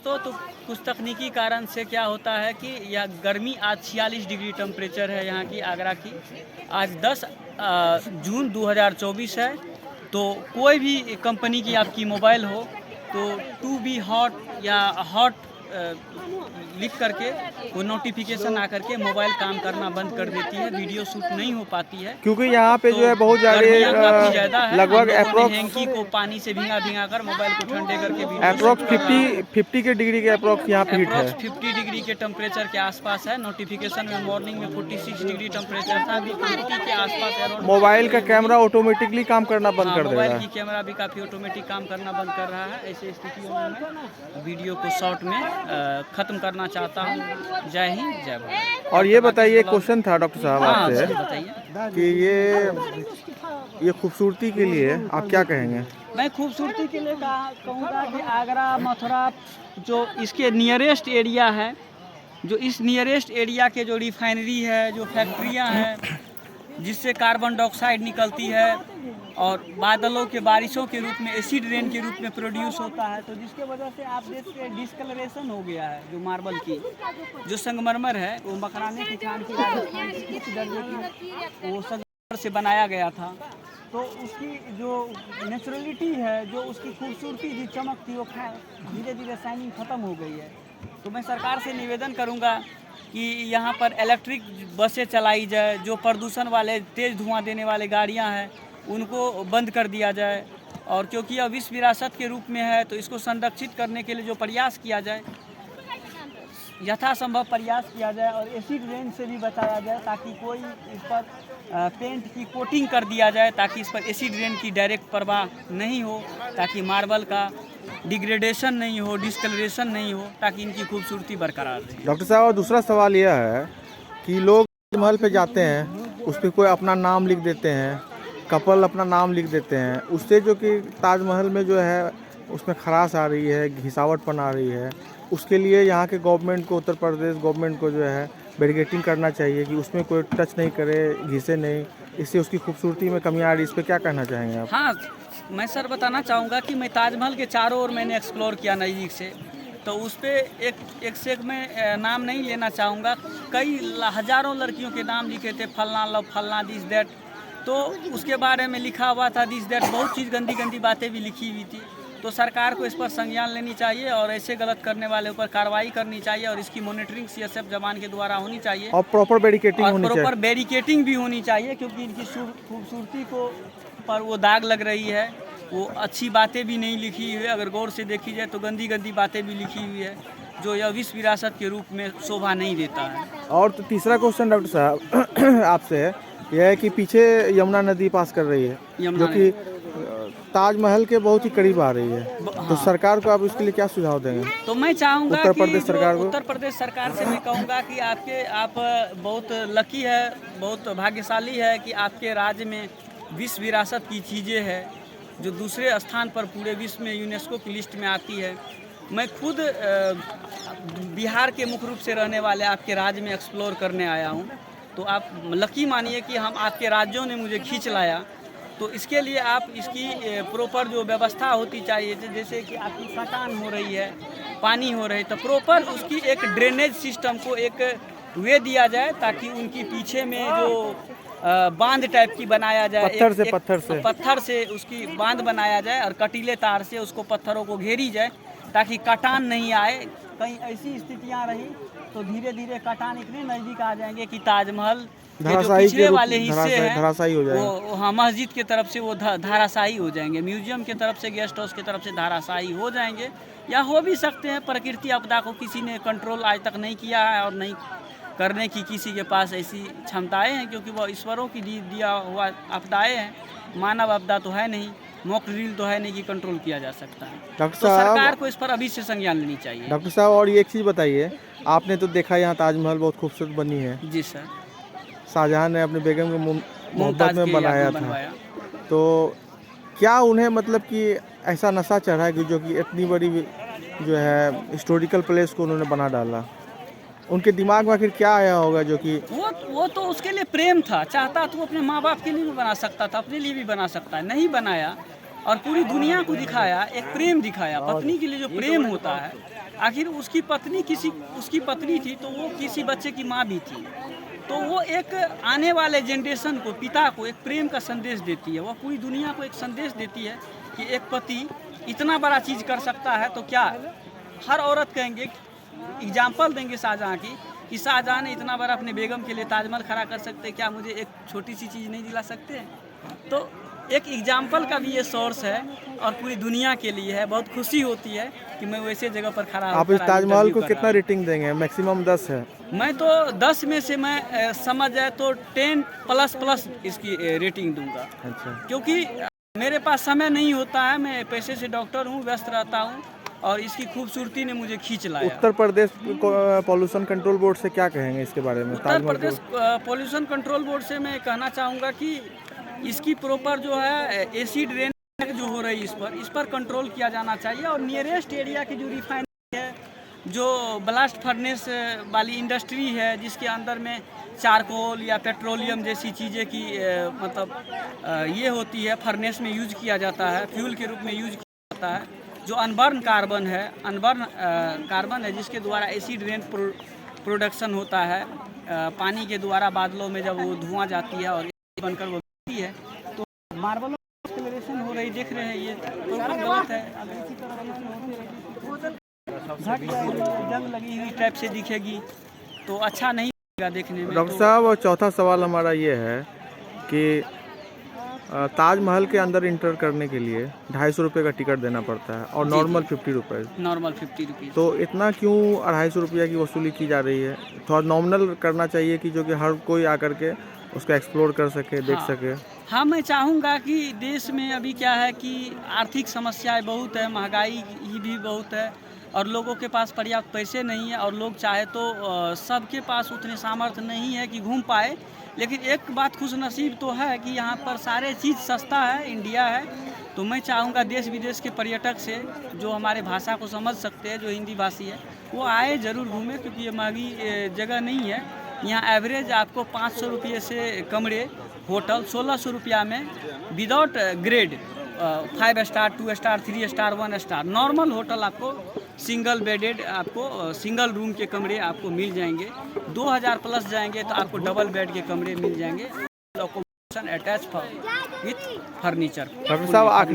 दोस्तों, तो कुछ तकनीकी कारण से क्या होता है कि यह गर्मी आज 46 डिग्री टेम्परेचर है यहाँ की, आगरा की। आज 10 जून 2024 है। तो कोई भी कंपनी की आपकी मोबाइल हो तो टू बी हॉट या हॉट लिख करके वो नोटिफिकेशन आकर के मोबाइल काम करना बंद कर देती है, वीडियो शूट नहीं हो पाती है। क्योंकि यहाँ पे तो जो है बहुत गर्मियाँ काफ़ी ज़्यादा ज़्यादा है। लगभग हम लोगों ने अप्रोक्स हैंकी को पानी से भिंगा कर मोबाइल को ठंडे करके वीडियो शूट अप्रोक्स कर रहा हूँ। 50 के डिग्री के अप्रोक्स यहाँ पे हीट है। अप्रोक्स 50 डिग्री के टेम्परेचर के आसपास है। नोटिफिकेशन में मॉर्निंग में 46 डिग्री टेम्परेचर था, अभी 50 के आसपास अराउंड। मोबाइल का कैमरा ऑटोमेटिकली काम करना बंद कर मोबाइल देगा। की कैमरा भी काफ़ी ऑटोमेटिक काम करना बंद कर रहा है। ऐसे स्थितियों में मैं वीडियो को शॉर्ट में ख़त्म करना चाहता हूँ। जय हिंद, जय भारत। और ये बताइए, एक क्वेश्चन था डॉक्टर साहब हाँ, आपसे बताइए। कि ये खूबसूरती के लिए आप क्या कहेंगे? मैं खूबसूरती के लिए कहूँगा कि आगरा, मथुरा जो इसके नियरेस्ट एरिया है, जो इस नियरेस्ट एरिया के जो रिफाइनरी है, जो फैक्ट्रियाँ हैं, जिससे कार्बन डाइऑक्साइड निकलती है और बादलों के बारिशों के रूप में एसिड रेन के रूप में प्रोड्यूस होता है, तो जिसके वजह से आप देखिए डिस्कलरेशन हो गया है। जो मार्बल की जो संगमरमर है, वो मकराने की खान की राजस्थान की उच्च दर्जे की वो संगमरमर से बनाया गया था। तो उसकी जो नेचुरलिटी है, जो उसकी खूबसूरती जी चमक थी, वो धीरे धीरे शाइनिंग ख़त्म हो गई है। तो मैं सरकार से निवेदन करूंगा कि यहाँ पर इलेक्ट्रिक बसें चलाई जाए, जो प्रदूषण वाले तेज़ धुआं देने वाले गाड़ियाँ हैं उनको बंद कर दिया जाए। और क्योंकि यह विश्व विरासत के रूप में है, तो इसको संरक्षित करने के लिए जो प्रयास किया जाए, यथासंभव प्रयास किया जाए और एसिड रेन से भी बचाया जाए, ताकि कोई इस पर पेंट की कोटिंग कर दिया जाए, ताकि इस पर एसिड रेन की डायरेक्ट प्रवाह नहीं हो, ताकि मार्बल का डिग्रेडेशन नहीं हो, डिस्कलरेशन नहीं हो, ताकि इनकी खूबसूरती बरकरार रहे। डॉक्टर साहब, और दूसरा सवाल यह है कि लोग महल पे जाते हैं, उस पर कोई अपना नाम लिख देते हैं, कपल अपना नाम लिख देते हैं, उससे जो कि ताजमहल में जो है उसमें खराश आ रही है, घिसावटपन आ रही है। उसके लिए यहाँ के गवर्नमेंट को, उत्तर प्रदेश गवर्नमेंट को जो है बैरिकेटिंग करना चाहिए कि उसमें कोई टच नहीं करे, घिसे नहीं, इससे उसकी खूबसूरती में कमी आ रही है। इस पर क्या कहना चाहेंगे आप? हाँ, मैं सर बताना चाहूँगा कि मैं ताजमहल के चारों ओर मैंने एक्सप्लोर किया नज़दीक से, तो उस पर एक से एक मैं नाम नहीं लेना चाहूँगा। कई हज़ारों लड़कियों के नाम लिखे थे, फलना लव फलना दिस दैट, तो उसके बारे में लिखा हुआ था दिस दैट, बहुत चीज़ गंदी गंदी बातें भी लिखी हुई थी। तो सरकार को इस पर संज्ञान लेनी चाहिए और ऐसे गलत करने वाले ऊपर कार्रवाई करनी चाहिए और इसकी मॉनिटरिंग CSF जवान के द्वारा होनी चाहिए और प्रॉपर बैरिकेटिंग होनी चाहिए। प्रॉपर बैरिकेटिंग भी होनी चाहिए, क्योंकि इनकी खूबसूरती को पर वो दाग लग रही है। वो अच्छी बातें भी नहीं लिखी हुई है, अगर गौर से देखी जाए तो गंदी गंदी बातें भी लिखी हुई है, जो यह विश्व विरासत के रूप में शोभा नहीं देता है। और तो तीसरा क्वेश्चन डॉक्टर साहब आपसे है, यह है कि पीछे यमुना नदी पास कर रही है, जो कि ताजमहल के बहुत ही करीब आ रही है। तो सरकार को आप इसके लिए क्या सुझाव देंगे? तो मैं चाहूँगा उत्तर कि प्रदेश सरकार को, उत्तर प्रदेश सरकार से मैं कहूँगा कि आप बहुत लकी है, बहुत भाग्यशाली है कि आपके राज्य में विश्व विरासत की चीज़ें हैं, जो दूसरे स्थान पर पूरे विश्व में यूनेस्को की लिस्ट में आती है। मैं खुद बिहार के मुख्य रूप से रहने वाले आपके राज्य में एक्सप्लोर करने आया हूँ, तो आप लकी मानिए कि हम आपके राज्यों ने मुझे खींच लाया। तो इसके लिए आप इसकी प्रॉपर जो व्यवस्था होती चाहिए, जैसे कि आपकी कटान हो रही है, पानी हो रही है, तो प्रॉपर उसकी एक ड्रेनेज सिस्टम को एक वे दिया जाए, ताकि उनकी पीछे में जो बांध टाइप की बनाया जाए, पत्थर से उसकी बांध बनाया जाए और कटीले तार से उसको पत्थरों को घेरी जाए, ताकि कटान नहीं आए। कहीं ऐसी स्थितियाँ रही तो धीरे धीरे कटान इतने नज़दीक आ जाएंगे कि ताजमहल के जो पिछले वाले हिस्से हैं वो हाँ मस्जिद की तरफ से वो धाराशाही हो जाएंगे, म्यूजियम की तरफ से, गेस्ट हाउस की तरफ से धाराशाही हो जाएंगे, या हो भी सकते हैं। प्रकृति आपदा को किसी ने कंट्रोल आज तक नहीं किया है और नहीं करने की किसी के पास ऐसी क्षमताएं हैं, क्योंकि वो ईश्वरों की दिया हुआ आपदाएं हैं, मानव आपदा तो है नहीं, मॉक ड्रिल तो है नहीं कि कंट्रोल किया जा सकता है। डॉक्टर तो सरकार को इस पर अभी से संज्ञान लेनी चाहिए। डॉक्टर साहब, और ये एक चीज़ बताइए, आपने तो देखा यहाँ ताजमहल बहुत खूबसूरत बनी है। जी सर। शाहजहां ने अपने बेगम को मोहब्बत में बनाया था, तो क्या उन्हें मतलब कि ऐसा नशा चढ़ा कि जो कि इतनी बड़ी जो है हिस्टोरिकल प्लेस को उन्होंने बना डाला? उनके दिमाग में आखिर क्या आया होगा जो कि वो तो उसके लिए प्रेम था, चाहता तो अपने माँ बाप के लिए भी बना सकता था, अपने लिए भी बना सकता है, नहीं बनाया। और पूरी दुनिया को दिखाया, एक प्रेम दिखाया। पत्नी के लिए जो प्रेम होता है, आखिर उसकी पत्नी थी तो वो किसी बच्चे की माँ भी थी, तो वो एक आने वाले जनरेशन को, पिता को एक प्रेम का संदेश देती है। वो पूरी दुनिया को एक संदेश देती है कि एक पति इतना बड़ा चीज़ कर सकता है, तो क्या हर औरत कहेंगे, एग्जाम्पल देंगे शाहजहाँ की, कि शाहजहाँ ने इतना बड़ा अपने बेगम के लिए ताजमहल खड़ा कर सकते, क्या मुझे एक छोटी सी चीज़ नहीं दिला सकते? तो एक एग्जाम्पल का भी ये सोर्स है और पूरी दुनिया के लिए है। बहुत खुशी होती है कि मैं वैसे जगह पर खड़ा हूँ। आप इस ताजमहल को कितना रेटिंग देंगे? मैक्सिमम 10 है। मैं तो 10 में से मैं समझ जाए तो 10 प्लस इसकी रेटिंग दूंगा। अच्छा। क्योंकि मेरे पास समय नहीं होता है, मैं पैसे से डॉक्टर हूँ, व्यस्त रहता हूँ, और इसकी खूबसूरती ने मुझे खींच लाया। Uttar Pradesh pollution control board से क्या कहेंगे इसके बारे में? Uttar Pradesh pollution control board से मैं कहना चाहूँगा कि इसकी प्रॉपर जो है एसिड रेन जो हो रही है, इस पर कंट्रोल किया जाना चाहिए। और नियरेस्ट एरिया की जो रिफाइनरी है, जो ब्लास्ट फर्नेस वाली इंडस्ट्री है, जिसके अंदर में चारकोल या पेट्रोलियम जैसी चीज़ें की मतलब ये होती है, फर्नेस में यूज किया जाता है, फ्यूल के रूप में यूज किया जाता है। जो अनबर्न कार्बन है, जिसके द्वारा एसिड रेन प्रोडक्शन होता है, पानी के द्वारा बादलों में जब वो धुआं जाती है और बनकर वो है, तो मार्बल एक्सप्लोरेशन हो रही, देख रहे हैं, ये तो गलत है। अगर इसी तरह जंग लगी हुई टाइप से दिखेगी तो अच्छा नहीं लगेगा देखने में। डॉक्टर साहब, और चौथा सवाल हमारा ये है कि ताजमहल के अंदर इंटर करने के लिए 250 रुपये का टिकट देना पड़ता है और नॉर्मल 50 रुपये। Normal 50 rupees. तो इतना क्यों 250 रुपया की वसूली की जा रही है? थोड़ा नॉमिनल करना चाहिए कि जो कि हर कोई आकर के उसको एक्सप्लोर कर सके, देख सके। हाँ, मैं चाहूँगा कि देश में अभी क्या है कि आर्थिक समस्याएं बहुत है, महंगाई ही भी बहुत है, और लोगों के पास पर्याप्त पैसे नहीं है, और लोग चाहे तो सबके पास उतने सामर्थ्य नहीं है कि घूम पाए। लेकिन एक बात खुशनसीब तो है कि यहाँ पर सारे चीज़ सस्ता है, इंडिया है। तो मैं चाहूँगा देश विदेश के पर्यटक से, जो हमारे भाषा को समझ सकते हैं, जो हिंदी भाषी है, वो आए ज़रूर घूमें, क्योंकि ये महंगी जगह नहीं है। यहाँ एवरेज आपको 500 रुपये से कमरे होटल 1600 रुपया में without grade 5 star, 2 star, 3 star, 1 star normal hotel आपको सिंगल बेडेड, आपको सिंगल रूम के कमरे आपको मिल जाएंगे। 2000 प्लस जाएंगे तो आपको डबल बेड के कमरे मिल जाएंगे, accommodation attach with furniture. Doctor साहब,